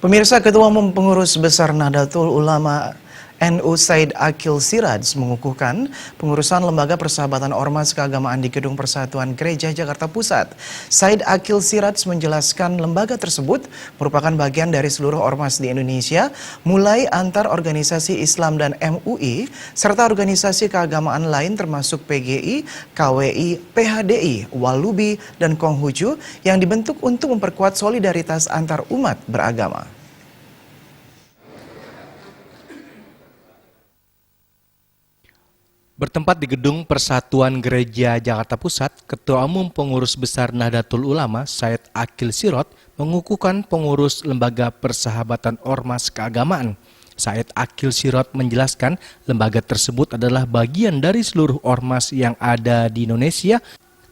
Pemirsa, Ketua Umum Pengurus Besar Nahdlatul Ulama NU Said Aqil Siraj mengukuhkan pengurusan Lembaga Persahabatan Ormas Keagamaan di Gedung Persatuan Gereja Jakarta Pusat. Said Aqil Siraj menjelaskan lembaga tersebut merupakan bagian dari seluruh ormas di Indonesia, mulai antar organisasi Islam dan MUI, serta organisasi keagamaan lain termasuk PGI, KWI, PHDI, Walubi, dan Konghucu yang dibentuk untuk memperkuat solidaritas antar umat beragama. Bertempat di Gedung Persatuan Gereja Jakarta Pusat, Ketua Umum Pengurus Besar Nahdlatul Ulama Said Aqil Siraj mengukuhkan pengurus Lembaga Persahabatan Ormas Keagamaan. Said Aqil Siraj menjelaskan lembaga tersebut adalah bagian dari seluruh ormas yang ada di Indonesia,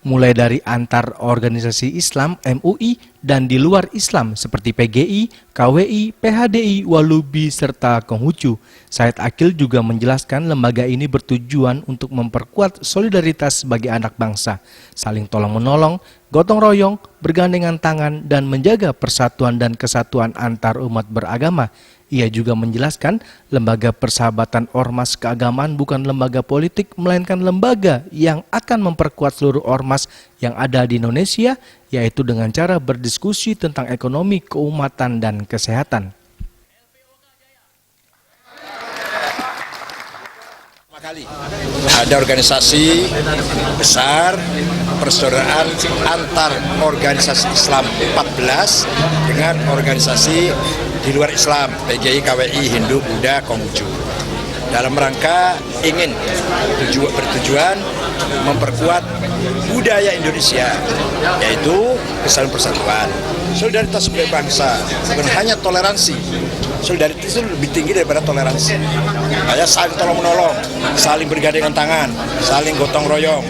mulai dari antar organisasi Islam, MUI, dan di luar Islam seperti PGI, KWI, PHDI, Walubi, serta Konghucu. Said Aqil juga menjelaskan lembaga ini bertujuan untuk memperkuat solidaritas bagi anak bangsa, saling tolong-menolong, gotong royong, bergandengan tangan, dan menjaga persatuan dan kesatuan antar umat beragama. Ia juga menjelaskan lembaga persahabatan ormas keagamaan bukan lembaga politik, melainkan lembaga yang akan memperkuat seluruh ormas yang ada di Indonesia, yaitu dengan cara berdiskusi tentang ekonomi, keumatan, dan kesehatan. Kali ada organisasi besar persaudaraan antar organisasi Islam 14 dengan organisasi di luar Islam, PGI, KWI, Hindu, Buddha, Konghucu, dalam rangka ingin bertujuan memperkuat budaya Indonesia, yaitu kesatuan persatuan, solidaritas sebagai bangsa, bukan hanya toleransi. Solidaritas itu lebih tinggi daripada toleransi. Kayak saling tolong menolong, saling bergandengan tangan, saling gotong royong.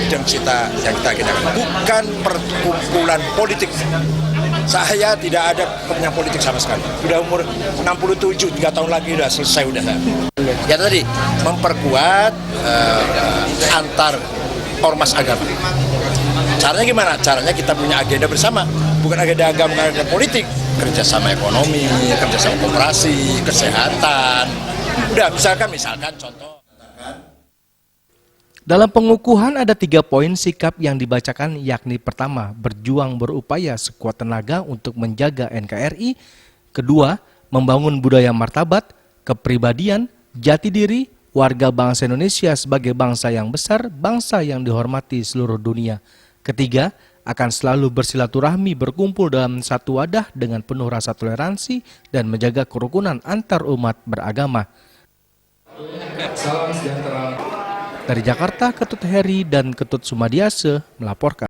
Itu yang kita agendakan. Bukan perkumpulan politik. Saya tidak ada kepentingan politik sama sekali. Sudah umur 67, 3 tahun lagi sudah selesai udah. Ya tadi memperkuat antar ormas agama. Caranya gimana? Caranya kita punya agenda bersama, bukan agenda agama, bukan agenda politik. Kerjasama ekonomi, kerjasama koperasi, kesehatan. Udah, misalkan contoh. Dalam pengukuhan ada 3 poin sikap yang dibacakan, yakni pertama, berjuang berupaya sekuat tenaga untuk menjaga NKRI. Kedua, membangun budaya martabat, kepribadian, jati diri, warga bangsa Indonesia sebagai bangsa yang besar, bangsa yang dihormati seluruh dunia. Ketiga, akan selalu bersilaturahmi berkumpul dalam satu wadah dengan penuh rasa toleransi dan menjaga kerukunan antar umat beragama. Salam sejahtera. Dari Jakarta, Ketut Heri dan Ketut Sumadiase melaporkan.